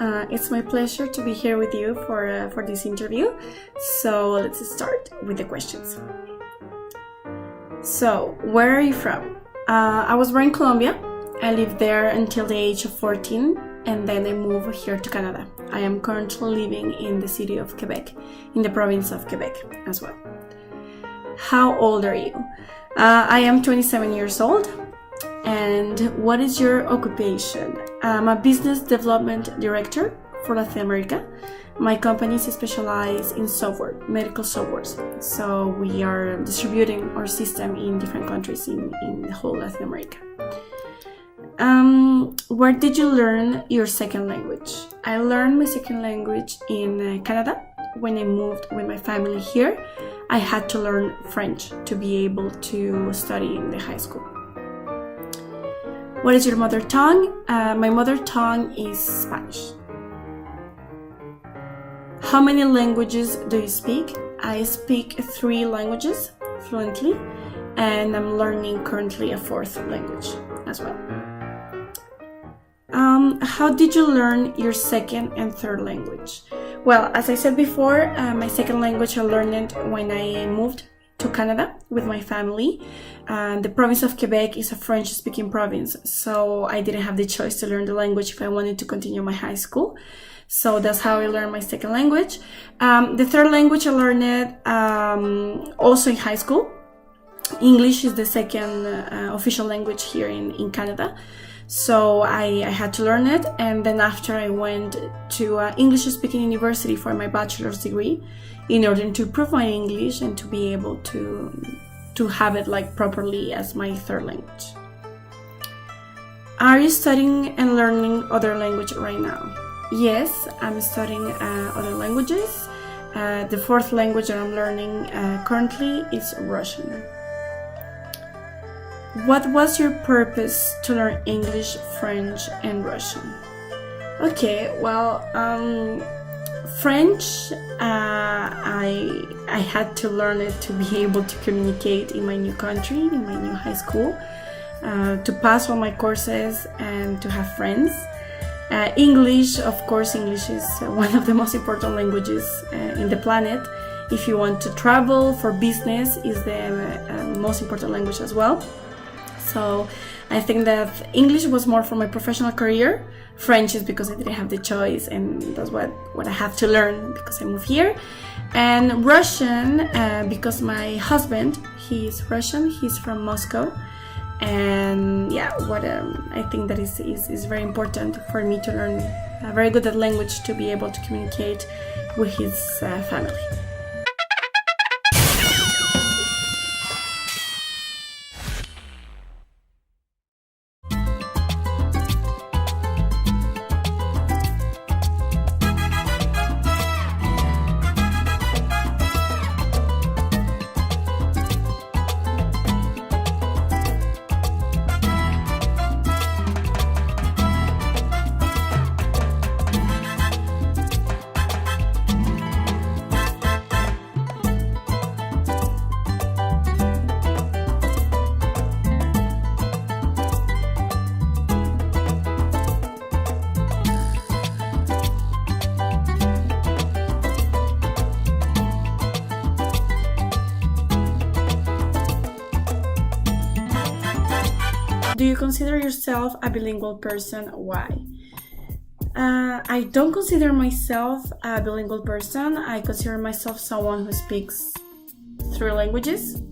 It's my pleasure to be here with you for this interview. So let's start with the questions. So, where are you from? I was born in Colombia. I lived there until the age of 14, and then I moved here to Canada. I am currently living in the city of Quebec, in the province of Quebec as well. How old are you? I am 27 years old. And what is your occupation? I'm a business development director for Latin America. My company is specialized in software, medical softwares. So we are distributing our system in different countries in the whole Latin America. Where did you learn your second language? I learned my second language in Canada. When I moved with my family here, I had to learn French to be able to study in the high school. What is your mother tongue? My mother tongue is Spanish. How many languages do you speak? I speak 3 languages fluently, and I'm learning currently a 4th language as well. How did you learn your second and third language? Well, as I said before, my second language I learned it when I moved to Canada with my family. The province of Quebec is a French-speaking province, so I didn't have the choice to learn the language if I wanted to continue my high school. So that's how I learned my second language. The third language I learned it also in high school. English is the second official language here in Canada. So I had to learn it, and then after I went to English-speaking university for my bachelor's degree in order to improve my English and to be able to have it like properly as my third language. Are you studying and learning other language right now? Yes, I'm studying other languages. The 4th language that I'm learning currently is Russian. What was your purpose to learn English, French, and Russian? Okay, well, French, I had to learn it to be able to communicate in my new country, in my new high school, to pass all my courses and to have friends. English, of course, English is one of the most important languages in the planet. If you want to travel for business, is the most important language as well. So I think that English was more for my professional career. French is because I didn't have the choice, and that's what I have to learn because I moved here. And Russian, because my husband, he's Russian, he's from Moscow. And yeah, I think that is very important for me to learn a very good language to be able to communicate with his family. Do you consider yourself a bilingual person? Why? I don't consider myself a bilingual person. I consider myself someone who speaks 3 languages,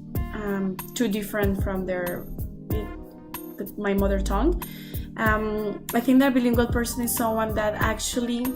2 different from my mother tongue. I think that a bilingual person is someone that actually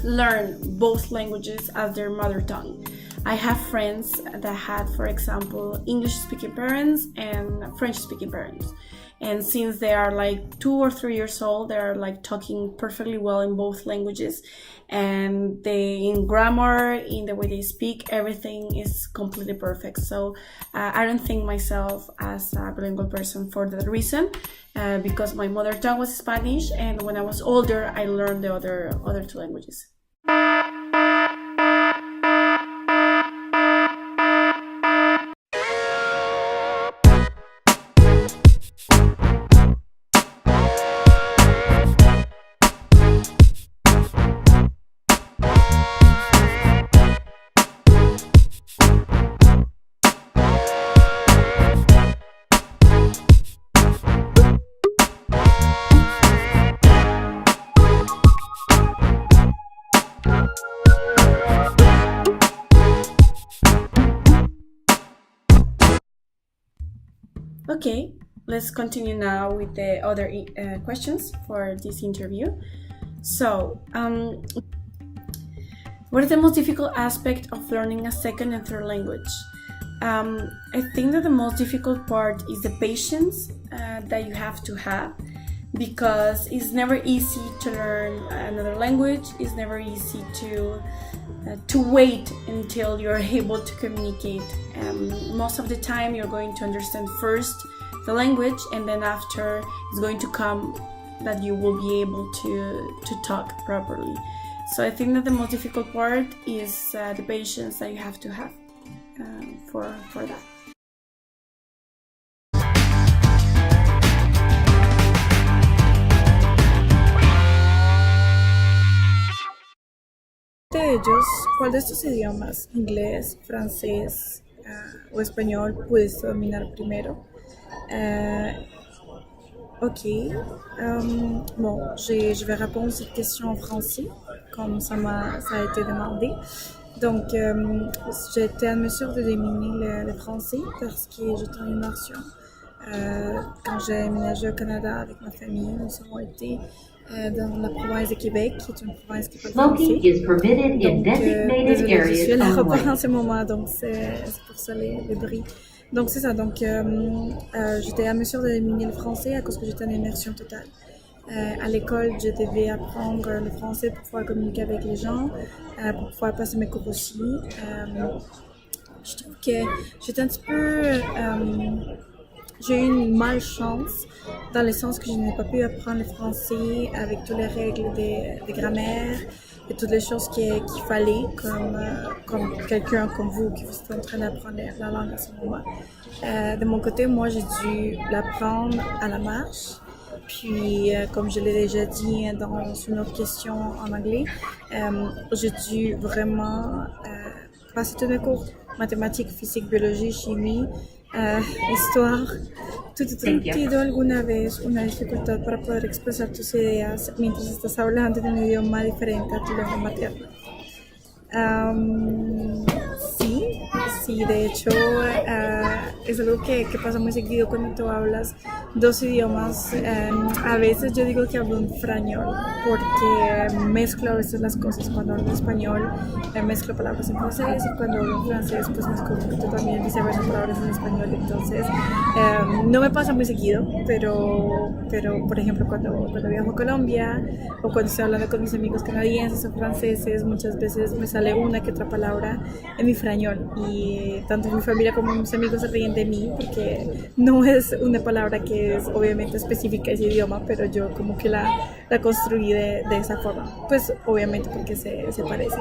learn both languages as their mother tongue. I have friends that had, for example, English-speaking parents and French-speaking parents. And since they are like 2 or 3 years old, they are like talking perfectly well in both languages. And in grammar, in the way they speak, everything is completely perfect. So I don't think myself as a bilingual person for that reason, because my mother tongue was Spanish, and when I was older, I learned the other 2 languages. Okay, let's continue now with the other questions for this interview. So, what is the most difficult aspect of learning a second and third language? I think that the most difficult part is the patience that you have to have, because it's never easy to learn another language. It's never easy to wait until you're able to communicate. Most of the time you're going to understand first the language, and then after it's going to come that you will be able to talk properly. So I think that the most difficult part is the patience that you have to have for that. De ellos, ¿cuál de estos idiomas, inglés, francés o español, pudiste dominar primero? Ok. Bon, je vais répondre à cette question en français, comme ça a été demandé. Donc, j'étais en mesure de dominer le français parce que j'étais en immersion. Quand j'ai aménagé au Canada avec ma famille, nous avons été dans la province de Québec, qui est une province qui parle français. Donc, désolée, je suis à l'aéroport en ce moment, donc c'est pour ça les bruits. Donc c'est ça, donc j'étais en mesure de dominer le français à cause que j'étais en immersion totale. À l'école, je devais apprendre le français pour pouvoir communiquer avec les gens, pour pouvoir passer mes cours aussi. Je trouve que j'étais un petit peu... j'ai eu une malchance dans le sens que je n'ai pas pu apprendre le français avec toutes les règles de grammaire et toutes les choses qu'il fallait comme quelqu'un comme vous qui êtes en train d'apprendre la langue à ce moment. De mon côté, moi, j'ai dû l'apprendre à la marche. Puis, comme je l'ai déjà dit dans une autre question en anglais, j'ai dû vraiment passer tous mes cours, mathématiques, physique, biologie, chimie, histoire. ¿Tú has sentido alguna vez una dificultad para poder expresar tus ideas mientras estás hablando de un idioma diferente a tu lengua materna? Sí, de hecho es algo que pasa muy seguido cuando tú hablas dos idiomas. A veces yo digo que hablo en frañol porque mezclo a veces las cosas. Cuando hablo en español mezclo palabras en francés, y cuando hablo en francés pues mezclo un poquito también viceversa palabras en español. Entonces no me pasa muy seguido, pero por ejemplo cuando viajo a Colombia o cuando estoy hablando con mis amigos canadienses o franceses, muchas veces me sale una que otra palabra en mi frañol, y tanto mi familia como mis amigos se ríen de mí porque no es una palabra que es obviamente específica de ese idioma, pero yo como que la construí de esa forma, pues obviamente porque se parece.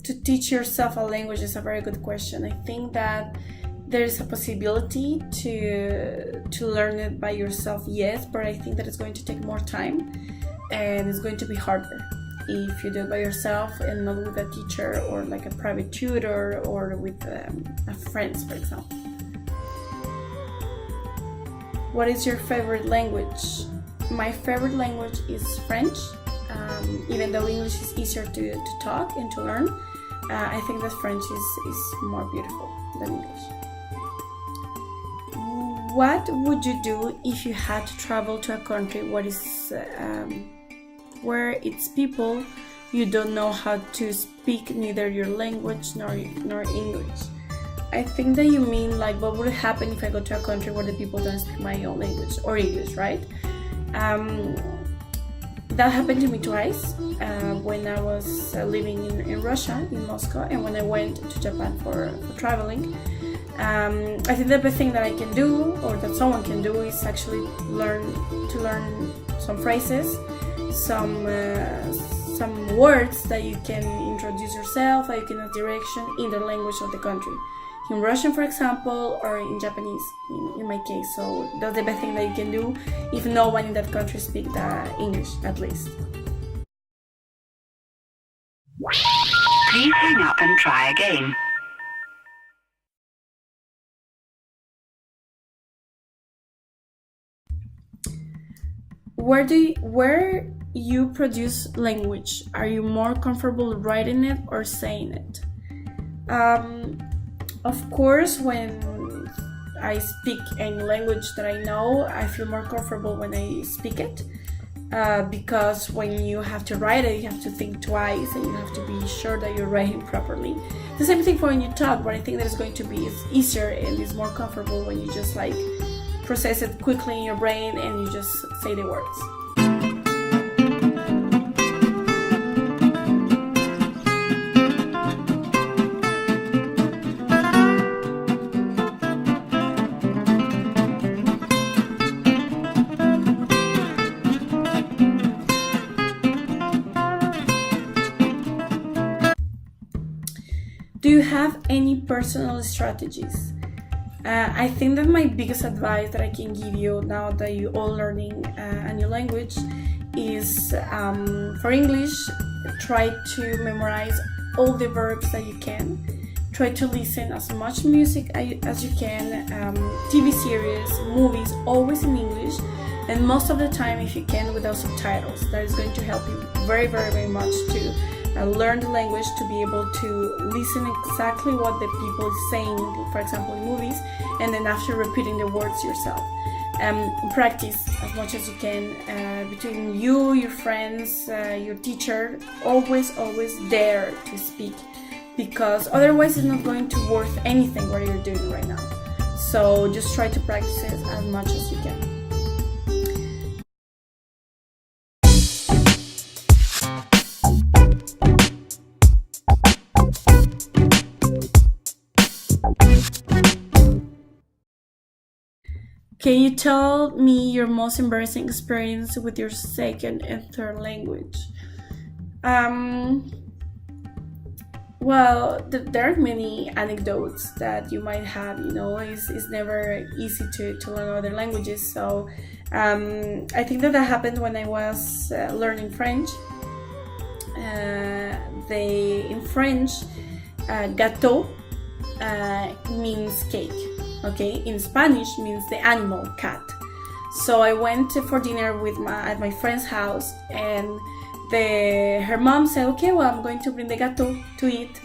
To teach yourself a language is a very good question. I think that there is a possibility to learn it by yourself, yes, but I think that it's going to take more time and it's going to be harder if you do it by yourself and not with a teacher or like a private tutor or with friends, for example. What is your favorite language? My favorite language is French. Even though English is easier to talk and to learn, I think that French is more beautiful than English. What would you do if you had to travel to a country where its people you don't know how to speak neither your language nor English? I think that you mean like what would happen if I go to a country where the people don't speak my own language or English, right? That happened to me twice, when I was living in Russia, in Moscow, and when I went to Japan for traveling. I think the best thing that I can do, or that someone can do, is actually learn some phrases, some words that you can introduce yourself, that you can have direction in the language of the country. in Russian, for example, or in Japanese, in my case. So that's the best thing that you can do if no one in that country speaks English, at least. Please hang up and try again. Where you produce language, are you more comfortable writing it or saying it? Of course, when I speak any language that I know, I feel more comfortable when I speak it, because when you have to write it, you have to think twice and you have to be sure that you're writing properly. The same thing for when you talk, but I think that it's going to be easier and it's more comfortable when you just like process it quickly in your brain and you just say the words. Do you have any personal strategies? I think that my biggest advice that I can give you now that you're all learning a new language is, for English, try to memorize all the verbs that you can. Try to listen as much music as you can, TV series, movies, always in English, and most of the time, if you can, without subtitles. That is going to help you very, very, very much to learn the language, to be able to listen exactly what the people is saying, for example in movies, and then after repeating the words yourself. Practice as much as you can between you, your friends, your teacher. Always dare to speak, because otherwise it's not going to worth anything what you're doing right now. So just try to practice it as much as you can. Can you tell me your most embarrassing experience with your second and third language? Well, there are many anecdotes that you might have. It's never easy to learn other languages. So I think that happened when I was learning French. In French, gâteau means cake. Okay, in Spanish means the animal, cat. So I went for dinner at my friend's house, and her mom said, okay, well, I'm going to bring the gâteau to eat.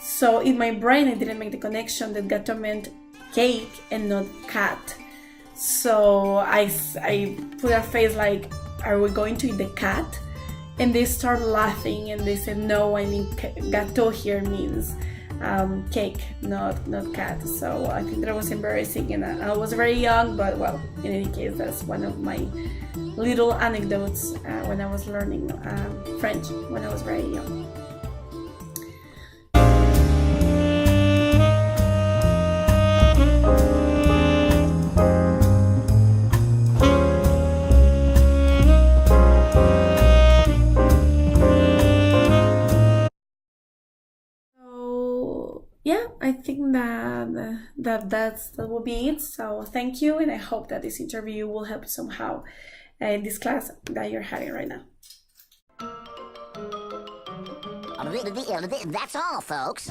So in my brain, I didn't make the connection that gâteau meant cake and not cat. So I put a face like, are we going to eat the cat? And they started laughing and they said, no, I mean gâteau here means cake, not cat. So I think that was embarrassing, and I was very young, but well, in any case, that's one of my little anecdotes when I was learning French when I was very young. Yeah, I think that will be it. So thank you, and I hope that this interview will help you somehow in this class that you're having right now. That's all, folks.